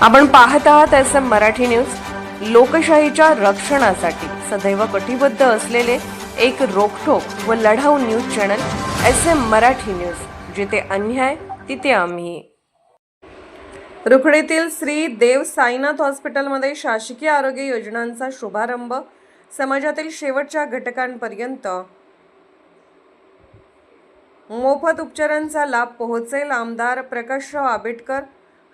आपण पाहत आहात SM मराठी न्यूज। लोकशाहीच्या रक्षणासाठी सदैव कटिबद्ध असलेले एक रोखठोक व लढाऊ news channel SM Marathi news, जिथे अन्याय तिथे आम्ही। रुखडीतील श्री देव साईनाथ हॉस्पिटलमध्ये शासकीय आरोग्य योजनांचा शुभारंभ। समाजातील शेवटच्या घटकांपर्यंत मोफत उपचारांचा लाभ पोहोचेल। आमदार प्रकाशराव आंबेडकर।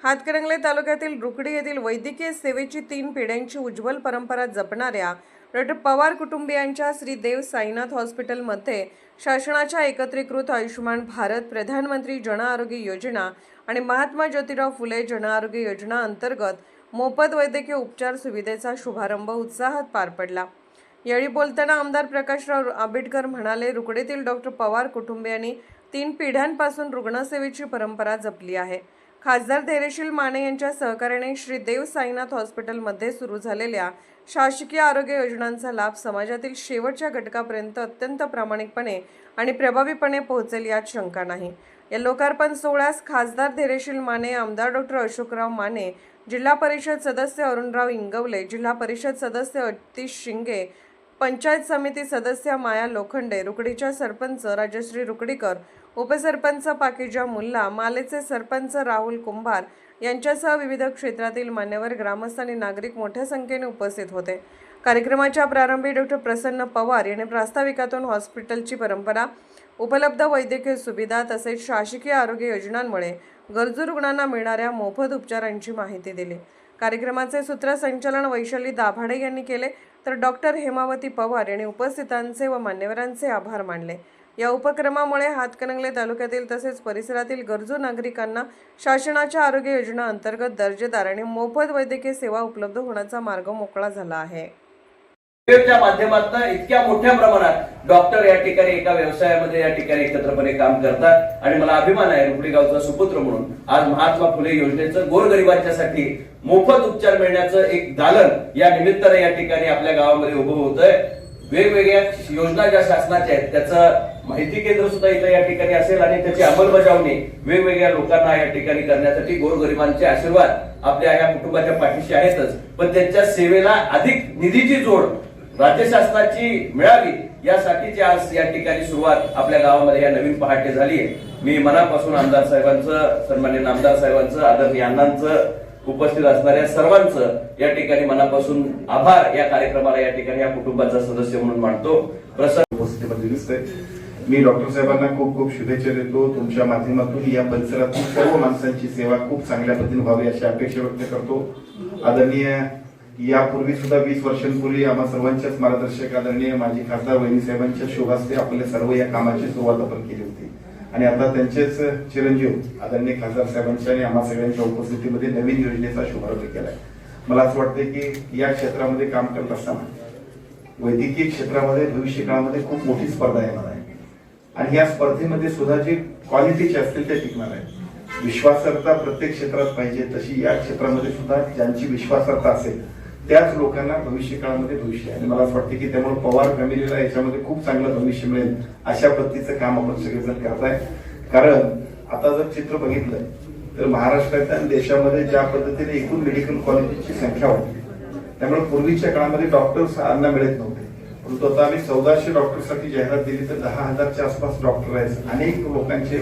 हातकणंगले तालुक्यातील रुखडी येथील वैद्यकीय सेवेची 3 पिढ्यांची उज्ज्वल परंपरा जपणाऱ्या डॉ. पवार कुटुंबियांच्या श्री देव साईनाथ हॉस्पिटलमध्ये शासनाच्या एकत्रीकृत आयुष्यमान भारत, प्रधानमंत्री जन आरोग्य योजना आणि महात्मा ज्योतिराव फुले जन आरोग्य योजना अंतर्गत मोफत वैद्यकीय उपचार सुविधेचा शुभारंभ उत्साहात पार पडला। यावेळी बोलताना आमदार प्रकाशराव आंबेडकर म्हणाले, रुखडीतील डॉ. पवार कुटुंबियांनी 3 पिढ्यांपासून रुग्णसेवेची परंपरा जपली आहे। खासदार धैर्यशील माने यांच्या सहकार्याने श्री देव साईनाथ हॉस्पिटलमध्ये सुरू झालेल्या शासकीय आरोग्य योजनांचा लाभ समाजातील शेवटच्या घटकापर्यंत अत्यंत प्रामाणिकपणे आणि प्रभावीपणे पोहोचेल यात शंका नाही। या लोकार्पण सोहळ्यास खासदार धैर्यशील माने, आमदार डॉ. अशोकराव माने, जिल्हा परिषद सदस्य अरुणराव इंगवले, जिल्हा परिषद सदस्य अतिश शिंगे, पंचायत समिती सदस्य माया लोखंडे, रुखडीच्या सरपंच राजश्री रुखडीकर, उपसरपंच पाकिजा मुल्ला, मालेचे सरपंच राहुल कुंभार यांच्यासह विविध क्षेत्रातील मान्यवर, ग्रामस्थ आणि नागरिक मोठ्या संख्येने उपस्थित होते। कार्यक्रमाच्या प्रारंभी डॉ. प्रसन्न पवार यांनी प्रास्ताविकातून हॉस्पिटलची परंपरा, उपलब्ध वैद्यकीय सुविधा तसेच शासकीय आरोग्य योजनांमुळे गरजू रुग्णांना मिळणाऱ्या मोफत उपचारांची माहिती दिली। कार्यक्रमाचे सूत्रसंचालन वैशाली दाभाडे यांनी केले, तर डॉ. हेमावती पवार यांनी उपस्थितांचे व मान्यवरांचे आभार मानले। या उपक्रमामुळे हातकणंगले तालुक्यातील तसेच परिसरातील गरजू नागरिकांना शासनाच्या आरोग्य योजना अंतर्गत दर्जेदार आणि मोफत वैद्यकीय सेवा उपलब्ध होण्याचा मार्ग मोकळा झाला आहे। च्या माध्यमातून इतक्या मोठ्या प्रमाणात डॉक्टर या ठिकाणी एका व्यवसायामध्ये या ठिकाणी एकत्रपणे काम करतात आणि मला अभिमान आहे रुखडी गावचा सुपुत्र म्हणून आज महात्मा फुले योजनेचं गोरगरिबांच्यासाठी मोफत उपचार मिळण्याचं एक दालन या निमित्ताने या ठिकाणी आपल्या गावामध्ये उभं होतंय। वेगवेगळ्या योजना ज्या शासनाच्या आहेत त्याचं माहिती केंद्र सुद्धा इथं या ठिकाणी असेल आणि त्याची अंमलबजावणी वेगवेगळ्या लोकांना या ठिकाणी करण्यासाठी गोरगरिबांचे आशीर्वाद आपल्या या कुटुंबाच्या पाठीशी आहेतच, पण त्यांच्या सेवेला अधिक निधीची जोड राज्य शासनाची मिळावी यासाठीची आज या ठिकाणी सुरुवात आपल्या गावामध्ये या नवीन पहाटे झाली आहे। मी मनापासून आमदार साहेबांचं, सन्माननीय आमदार साहेबांचं, आदरणीय अण्णांचं, उपस्थित असणाऱ्या सर्वांचं या ठिकाणी मनापासून आभार या कार्यक्रमाला या ठिकाणी या कुटुंबाचा सदस्य म्हणून मानतो। उपस्थितीमध्ये दिसतंय मी डॉक्टर साहेबांना खूप खूप शुभेच्छा देतो। तुमच्या माध्यमातून या परिसरातील सर्व माणसांची सेवा खूप चांगल्या पद्धतीने व्हावी अशी अपेक्षा व्यक्त करतो। आदरणीय यापूर्वी सुद्धा 20 वर्षांपूर्वी आम्हा सर्वांच्याच मार्गदर्शक आदरणीय माजी खासदार वहिनी साहेबांच्या शुभास्ते आपले सर्व या कामाची सुरुवात आपण केली होती आणि आता त्यांचेच चिरंजीव आदरणीय खासदार साहेबांच्या आणि आम्हा सगळ्यांच्या उपस्थितीमध्ये नवीन योजनेचा शुभारंभ केलाय। मला असं वाटतं की या क्षेत्रामध्ये काम करत असताना वैद्यकीय क्षेत्रामध्ये भविष्य काळामध्ये खूप मोठी स्पर्धा येणार आहे आणि या स्पर्धेमध्ये सुद्धा जी क्वालिटीची असतील ते टिकणार आहे। विश्वासार्हता प्रत्येक क्षेत्रात पाहिजे, तशी या क्षेत्रामध्ये सुद्धा ज्यांची विश्वासार्हता असेल त्याच लोकांना भविष्य काळामध्ये भविष्य आहे आणि मला असं वाटतं की त्यामुळे पवार फॅमिलीला याच्यामध्ये खूप चांगलं भविष्य मिळेल अशा पद्धतीचं काम आपण सगळेजण करताय। कारण आता जर चित्र बघितलं तर महाराष्ट्रात आणि देशामध्ये ज्या पद्धतीने एकूण मेडिकल कॉलेजची संख्या वाढली, त्यामुळे पूर्वीच्या काळामध्ये डॉक्टर्स आम्हाला मिळत नव्हते, परंतु आता आम्ही 1400 डॉक्टरसाठी जाहिरात दिली तर 10,000च्या आसपास डॉक्टर आहेत। अनेक लोकांचे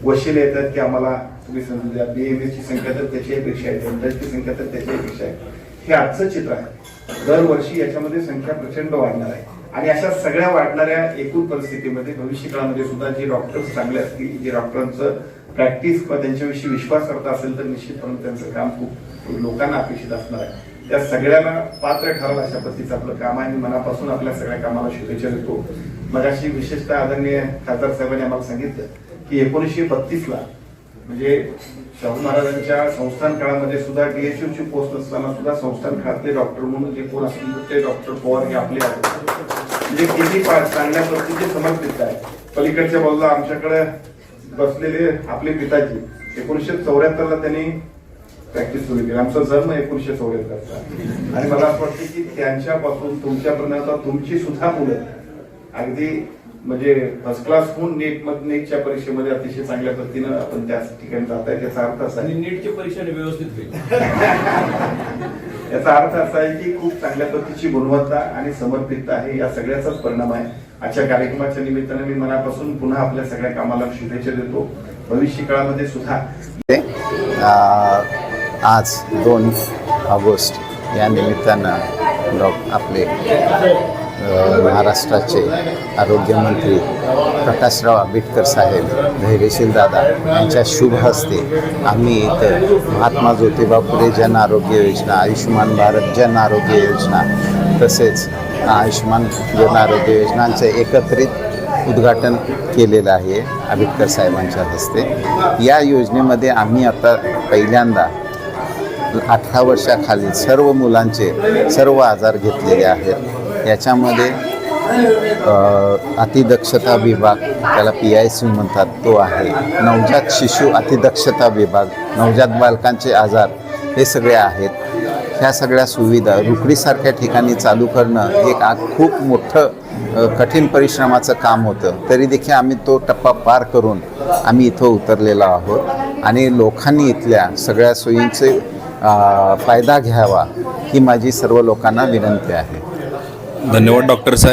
वशिले येतात की आम्हाला तुम्ही संधी द्या। BMS ची संख्या तर त्याच्यापेक्षा आहे, डेंटलची संख्या तर त्याच्यापेक्षा आहे। हे आजचं चित्र आहे। दरवर्षी याच्यामध्ये संख्या प्रचंड वाढणार आहे आणि अशा सगळ्या वाढणाऱ्या एकूण परिस्थितीमध्ये भविष्य काळामध्ये सुद्धा जे डॉक्टर्स चांगले असतील, जे डॉक्टरांचं प्रॅक्टिस किंवा त्यांच्याविषयी विश्वासार्हता असेल तर निश्चितपणे त्यांचं काम खूप लोकांना अपेक्षित असणार आहे। त्या सगळ्यांना पात्र ठरेल अशा पद्धतीचं आपलं काम आहे। मी मनापासून आपल्या सगळ्या कामाला शुभेच्छा देतो। मगाशी विशेषतः आदरणीय खासदार साहेबांनी आम्हाला सांगितलं की 1932ला म्हणजे शाहू महाराजांच्या संस्थान काळामध्ये सुद्धा DHO ची पोस्ट असताना सुद्धा संस्थान काळातले डॉक्टर म्हणून जे कोण असतील ते डॉक्टर पवार हे आपले आहेत, म्हणजे किती चांगल्या पद्धतीचे समर्पित आहे। पलीकडच्या बाजूला आमच्याकडे बसलेले आपले पिताजी 1974ला त्यांनी प्रॅक्टिस सुरू केली। आमचा जन्म 1974चा आणि मला असं वाटतं की त्यांच्यापासून तुमच्यापर्यंत तुमची सुद्धा मुलं अगदी म्हणजे फर्स्ट क्लास होऊन नेटच्या परीक्षेमध्ये अतिशय चांगल्या पद्धतीनं आपण त्या ठिकाणी जात आहे. त्याचा अर्थ असा आहे, आणि नीटची परीक्षा व्यवस्थित होईल. याचा अर्थ असा आहे की खूप चांगल्या पद्धतीची गुणवत्ता आणि समर्पितता आहे, या सगळ्याचाच परिणाम आहे. आजच्या कार्यक्रमाच्या निमित्तानं मी मनापासून पुन्हा आपल्या सगळ्या कामाला शुभेच्छा देतो. भविष्य काळामध्ये सुद्धा आज 2 ऑगस्ट या निमित्तानं आपले महाराष्ट्राचे आरोग्यमंत्री प्रकाशराव आंबेडकर साहेब, धैर्यशील दादा यांच्या शुभ हस्ते आम्ही इथं महात्मा ज्योतिबा फुले जन आरोग्य योजना, आयुष्यमान भारत जन आरोग्य योजना तसेच आयुष्यमान जन आरोग्य योजनांचं एकत्रित उद्घाटन केलेलं आहे आंबेडकर साहेबांच्या हस्ते. या योजनेमध्ये आम्ही आता पहिल्यांदा 18 वर्षाखालील सर्व मुलांचे सर्व आजार घेतलेले आहेत. याच्यामध्ये अतिदक्षता विभाग, त्याला PICU म्हणतात, तो आहे. नवजात शिशु अतिदक्षता विभाग, नवजात बालकांचे आजार हे सगळे आहेत. ह्या सगळ्या सुविधा रुकडीसारख्या ठिकाणी चालू करणं एक खूप मोठं कठीण परिश्रमाचं काम होतं. तरी देखील आम्ही तो टप्पा पार करून आम्ही इथं उतरलेलो आहोत आणि लोकांनी इथल्या सगळ्या सोयींचे फायदा घ्यावा ही माझी सर्व लोकांना विनंती आहे. धन्यवाद डॉक्टर साहेब.